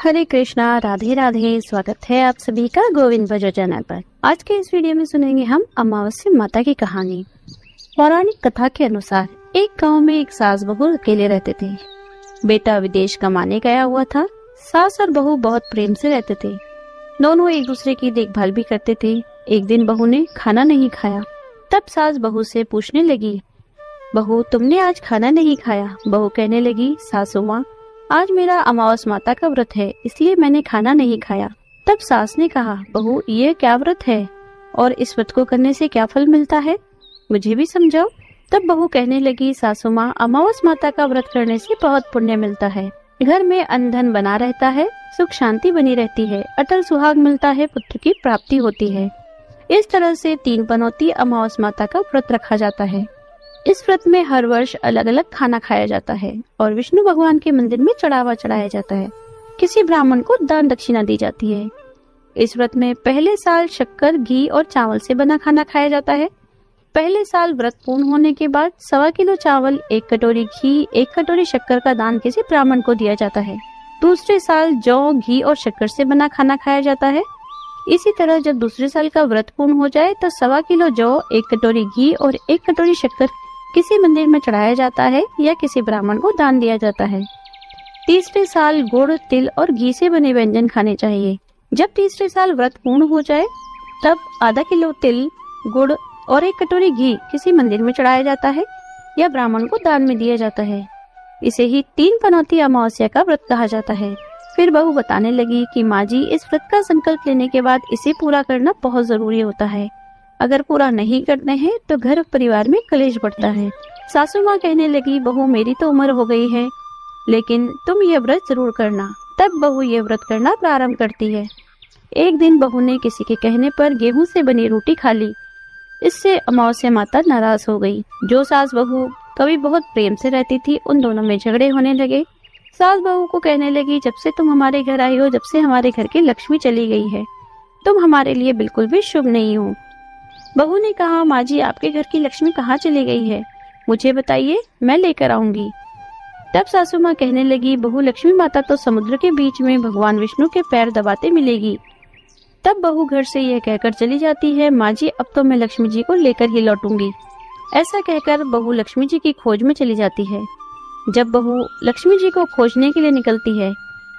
हरे कृष्णा, राधे राधे। स्वागत है आप सभी का गोविंद भजो चैनल पर। आज के इस वीडियो में सुनेंगे हम अमावस्या माता की कहानी। पौराणिक कथा के अनुसार एक गांव में एक सास बहू अकेले रहते थे। बेटा विदेश कमाने गया हुआ था। सास और बहू बहुत प्रेम से रहते थे। दोनों एक दूसरे की देखभाल भी करते थे। एक दिन बहू ने खाना नहीं खाया। तब सास बहू से पूछने लगी, बहू तुमने आज खाना नहीं खाया? बहू कहने लगी, सासू माँ आज मेरा अमावस माता का व्रत है, इसलिए मैंने खाना नहीं खाया। तब सास ने कहा, बहू ये क्या व्रत है और इस व्रत को करने से क्या फल मिलता है, मुझे भी समझाओ। तब बहू कहने लगी, सासू माँ अमावस माता का व्रत करने से बहुत पुण्य मिलता है। घर में अन्न धन बना रहता है, सुख शांति बनी रहती है, अटल सुहाग मिलता है, पुत्र की प्राप्ति होती है। इस तरह से 3 पनौती अमावस माता का व्रत रखा जाता है। इस व्रत में हर वर्ष अलग अलग खाना खाया जाता है और विष्णु भगवान के मंदिर में चढ़ावा चढ़ाया जाता है। किसी ब्राह्मण को दान दक्षिणा दी जाती है। इस व्रत में पहले साल शक्कर, घी और चावल से बना खाना खाया जाता है। पहले साल व्रत पूर्ण होने के बाद 1.25 किलो चावल, 1 कटोरी घी, 1 कटोरी शक्कर का दान किसी ब्राह्मण को दिया जाता है। दूसरे साल जौ, घी और शक्कर से बना खाना खाया जाता है। इसी तरह जब दूसरे साल का व्रत पूर्ण हो जाए तो 1.25 किलो जौ, 1 कटोरी घी और 1 कटोरी शक्कर किसी मंदिर में चढ़ाया जाता है या किसी ब्राह्मण को दान दिया जाता है। तीसरे साल गुड़, तिल और घी से बने व्यंजन खाने चाहिए। जब तीसरे साल व्रत पूर्ण हो जाए तब आधा किलो तिल, गुड़ और 1 कटोरी घी किसी मंदिर में चढ़ाया जाता है या ब्राह्मण को दान में दिया जाता है। इसे ही 3 पनौती अमावस्या का व्रत कहा जाता है। फिर बहू बताने लगी कि माँ जी इस व्रत का संकल्प लेने के बाद इसे पूरा करना बहुत जरूरी होता है। अगर पूरा नहीं करते हैं तो घर परिवार में कलेश बढ़ता है। सासू माँ कहने लगी, बहू मेरी तो उम्र हो गई है, लेकिन तुम ये व्रत जरूर करना। तब बहू ये व्रत करना प्रारंभ करती है। एक दिन बहू ने किसी के कहने पर गेहूं से बनी रोटी खा ली। इससे अमावस्या माता नाराज हो गई। जो सास बहू कभी बहुत प्रेम से रहती थी, उन दोनों में झगड़े होने लगे। सास बहू को कहने लगी, जब से तुम हमारे घर आई हो, जब से हमारे घर की लक्ष्मी चली गई है, तुम हमारे लिए बिल्कुल भी शुभ नहीं हो। बहू ने कहा, माँ जी आपके घर की लक्ष्मी कहाँ चली गई है, मुझे बताइए, मैं लेकर आऊंगी। तब सासू माँ कहने लगी, बहू लक्ष्मी माता तो समुद्र के बीच में भगवान विष्णु के पैर दबाते मिलेगी। तब बहू घर से यह कहकर चली जाती है, माँ जी अब तो मैं लक्ष्मी जी को लेकर ही लौटूंगी। ऐसा कहकर बहू लक्ष्मी जी की खोज में चली जाती है। जब बहू लक्ष्मी जी को खोजने के लिए निकलती है,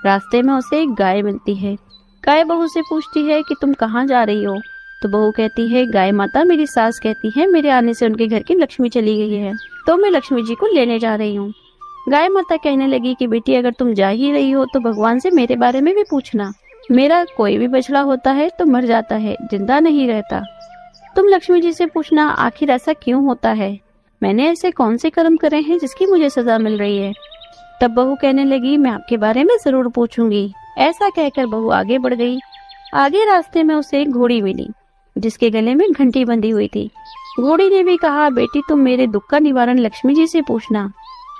रास्ते में उसे एक गाय मिलती है। गाय बहू से पूछती है कि तुम कहाँ जा रही हो? तो बहू कहती है, गाय माता मेरी सास कहती है मेरे आने से उनके घर की लक्ष्मी चली गई है, तो मैं लक्ष्मी जी को लेने जा रही हूँ। गाय माता कहने लगी कि बेटी अगर तुम जा ही रही हो तो भगवान से मेरे बारे में भी पूछना। मेरा कोई भी बछड़ा होता है तो मर जाता है, जिंदा नहीं रहता। तुम लक्ष्मी जी से पूछना आखिर ऐसा क्यों होता है, मैंने ऐसे कौन से कर्म करे हैं जिसकी मुझे सजा मिल रही है। तब बहू कहने लगी, मैं आपके बारे में जरूर पूछूंगी। ऐसा कहकर बहू आगे बढ़ गई। आगे रास्ते में उसे एक घोड़ी मिली जिसके गले में घंटी बंधी हुई थी। घोड़ी ने भी कहा, बेटी तुम मेरे दुख का निवारण लक्ष्मी जी से पूछना।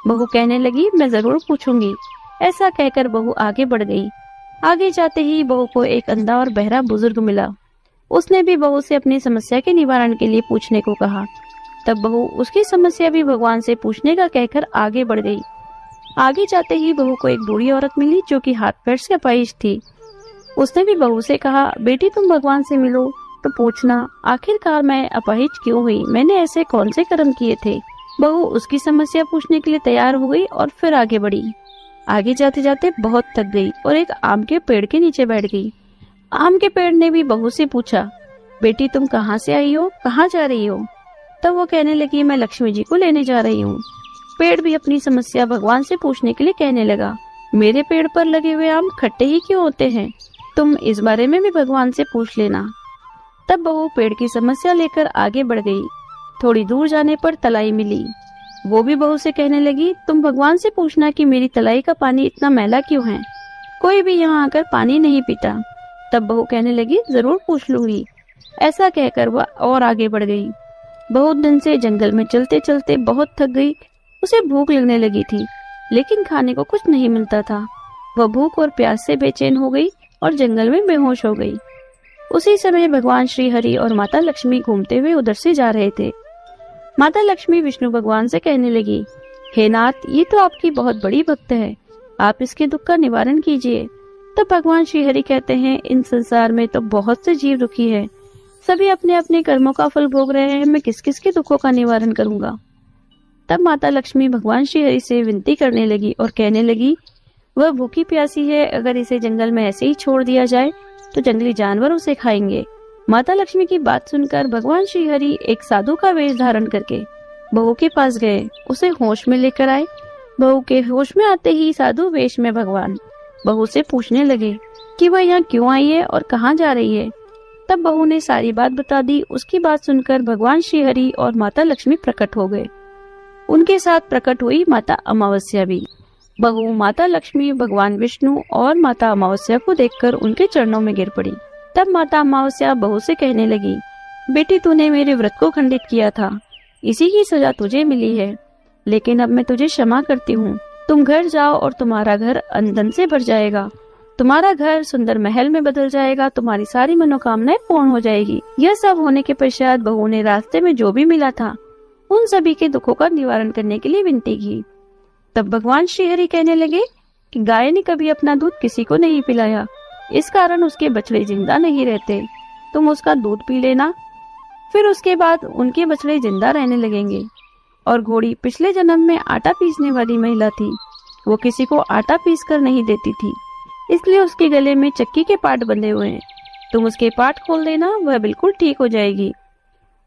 बहू कहने लगी, मैं जरूर पूछूंगी। ऐसा कहकर बहू आगे बढ़ गई। आगे जाते ही बहू को एक अंधा और बहरा बुजुर्ग मिला। उसने भी बहू से अपनी समस्या के निवारण के लिए पूछने को कहा। तब बहू उसकी समस्या भी भगवान से पूछने का कहकर आगे बढ़ गई। आगे जाते ही बहू को एक बूढ़ी औरत मिली जो कि हाथ पैर से अपाहिज थी। उसने भी बहू से कहा, बेटी तुम भगवान से मिलो तो पूछना आखिरकार मैं अपाहिज क्यों हुई, मैंने ऐसे कौन से कर्म किए थे। बहू उसकी समस्या पूछने के लिए तैयार हो गई और फिर आगे बढ़ी। आगे जाते जाते बहुत थक गई और एक आम के पेड़ के नीचे बैठ गई। आम के पेड़ ने भी बहू से पूछा, बेटी तुम कहाँ से आई हो, कहाँ जा रही हो? तब वो कहने लगी, मैं लक्ष्मी जी को लेने जा रही हूँ। पेड़ भी अपनी समस्या भगवान से पूछने के लिए कहने लगा, मेरे पेड़ पर लगे हुए आम खट्टे ही क्यों होते हैं, तुम इस बारे में भी भगवान से पूछ लेना। तब बहू पेड़ की समस्या लेकर आगे बढ़ गई। थोड़ी दूर जाने पर तलाई मिली। वो भी बहू से कहने लगी, तुम भगवान से पूछना कि मेरी तलाई का पानी इतना मैला क्यों है, कोई भी यहाँ आकर पानी नहीं पीता। तब बहू कहने लगी, जरूर पूछ लूंगी। ऐसा कहकर वह और आगे बढ़ गई। बहुत दिन से जंगल में चलते चलते बहुत थक गई। उसे भूख लगने लगी थी, लेकिन खाने को कुछ नहीं मिलता था। वह भूख और प्यास से बेचैन हो गई और जंगल में बेहोश हो गई। उसी समय भगवान श्री हरि और माता लक्ष्मी घूमते हुए उधर से जा रहे थे। माता लक्ष्मी विष्णु भगवान से कहने लगी, हे नाथ, ये तो आपकी बहुत बड़ी भक्त है, आप इसके दुख का निवारण कीजिए। तब भगवान श्री हरि कहते हैं, इन संसार में तो बहुत से जीव दुखी है, सभी अपने अपने कर्मों का फल भोग रहे हैं, मैं किस किस के दुखों का निवारण करूंगा। तब माता लक्ष्मी भगवान श्री हरि से विनती करने लगी और कहने लगी, वह भूखी प्यासी है, अगर इसे जंगल में ऐसे ही छोड़ दिया जाए तो जंगली जानवर उसे खाएंगे। माता लक्ष्मी की बात सुनकर भगवान श्री हरि एक साधु का वेश धारण करके बहू के पास गए, उसे होश में लेकर आए। बहू के होश में आते ही साधु वेश में भगवान बहू से पूछने लगे कि वह यहाँ क्यों आई है और कहाँ जा रही है। तब बहू ने सारी बात बता दी। उसकी बात सुनकर भगवान श्री हरि और माता लक्ष्मी प्रकट हो गए। उनके साथ प्रकट हुई माता अमावस्या भी। बहू माता लक्ष्मी भगवान विष्णु और माता अमावस्या को देखकर उनके चरणों में गिर पड़ी। तब माता अमावस्या बहू से कहने लगी, बेटी तूने मेरे व्रत को खंडित किया था, इसी की सजा तुझे मिली है, लेकिन अब मैं तुझे क्षमा करती हूँ। तुम घर जाओ और तुम्हारा घर अंधन से भर जाएगा, तुम्हारा घर सुंदर महल में बदल जाएगा, तुम्हारी सारी मनोकामनाएं पूर्ण हो जाएगी। यह सब होने के पश्चात बहू ने रास्ते में जो भी मिला था उन सभी के दुखों का निवारण करने के लिए विनती की। तब भगवान श्री हरि कहने लगे कि गाय ने कभी अपना दूध किसी को नहीं पिलाया, इस कारण उसके बछड़े जिंदा नहीं रहते। तुम उसका दूध पी लेना, फिर उसके बाद उनके बछड़े जिंदा रहने लगेंगे। और घोड़ी पिछले जन्म में आटा पीसने वाली महिला थी, वो किसी को आटा पीस कर नहीं देती थी, इसलिए उसके गले में चक्की के पाट बंधे हुए हैं। तुम उसके पाट खोल देना, वह बिल्कुल ठीक हो जाएगी।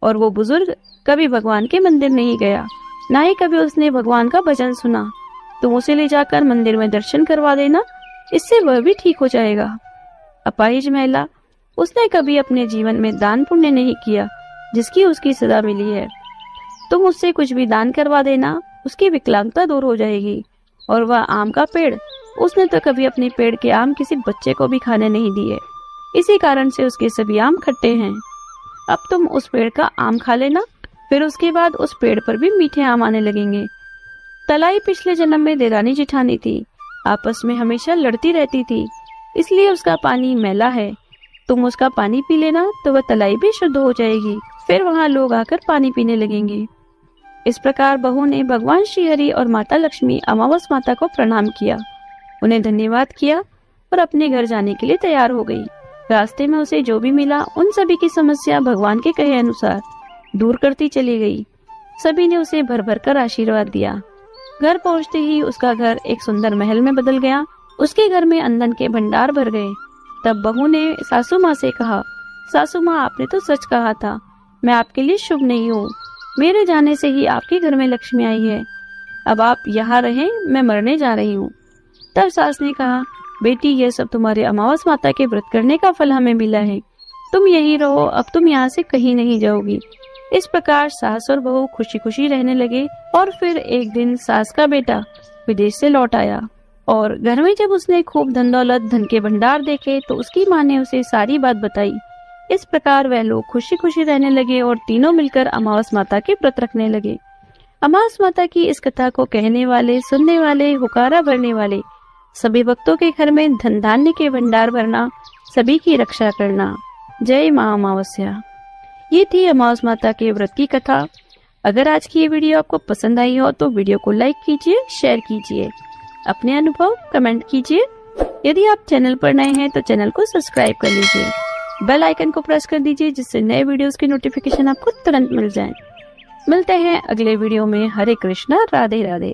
और वो बुजुर्ग कभी भगवान के मंदिर नहीं गया, ना ही कभी उसने भगवान का भजन सुना, तुम उसे ले जाकर मंदिर में दर्शन करवा देना, इससे वह भी ठीक हो जाएगा। अपाहिज महिला, उसने कभी अपने जीवन में दान पुण्य नहीं किया, जिसकी उसकी सजा मिली है। तुम उससे कुछ भी दान करवा देना, उसकी विकलांगता दूर हो जाएगी। और वह आम का पेड़, उसने तो कभी अपने पेड़ के आम किसी बच्चे को भी खाने नहीं दिए, इसी कारण से उसके सभी आम खट्टे हैं। अब तुम उस पेड़ का आम खा लेना, फिर उसके बाद उस पेड़ पर भी मीठे आम आने लगेंगे। तलाई पिछले जन्म में देरानी जिठानी थी, आपस में हमेशा लड़ती रहती थी, इसलिए उसका पानी मैला है। तुम उसका पानी पी लेना तो वह तलाई भी शुद्ध हो जाएगी, फिर वहाँ लोग आकर पानी पीने लगेंगे। इस प्रकार बहू ने भगवान श्री हरि और माता लक्ष्मी अमावस माता को प्रणाम किया, उन्हें धन्यवाद किया और अपने घर जाने के लिए तैयार हो गई। रास्ते में उसे जो भी मिला उन सभी की समस्या भगवान के कहे अनुसार दूर करती चली गई। सभी ने उसे भर भर कर आशीर्वाद दिया। घर पहुंचते ही उसका घर एक सुंदर महल में बदल गया, उसके घर में अंधन के भंडार भर गए। तब बहू ने सासू माँ से कहा, सासू माँ आपने तो सच कहा था, मैं आपके लिए शुभ नहीं हूँ, मेरे जाने से ही आपके घर में लक्ष्मी आई है, अब आप यहाँ रहें, मैं मरने जा रही हूँ। तब सास ने कहा, बेटी यह सब तुम्हारे अमावस माता के व्रत करने का फल हमें मिला है, तुम यहीं रहो, अब तुम यहाँ से कहीं नहीं जाओगी। इस प्रकार सास और बहू खुशी खुशी रहने लगे। और फिर एक दिन सास का बेटा विदेश से लौट आया और घर में जब उसने खूब धन दौलत धन के भंडार देखे तो उसकी माँ ने उसे सारी बात बताई। इस प्रकार वह लोग खुशी खुशी रहने लगे और तीनों मिलकर अमावस माता के व्रत रखने लगे। अमावस माता की इस कथा को कहने वाले, सुनने वाले, हुकारा भरने वाले सभी भक्तों के घर में धन धान्य के भंडार भरना, सभी की रक्षा करना। जय माँ अमावस्या। ये थी अमावस माता के व्रत की कथा। अगर आज की ये वीडियो आपको पसंद आई हो तो वीडियो को लाइक कीजिए, शेयर कीजिए, अपने अनुभव कमेंट कीजिए। यदि आप चैनल पर नए हैं तो चैनल को सब्सक्राइब कर लीजिए, बेल आइकन को प्रेस कर दीजिए, जिससे नए वीडियोस की नोटिफिकेशन आपको तुरंत मिल जाए। मिलते हैं अगले वीडियो में। हरे कृष्णा, राधे राधे।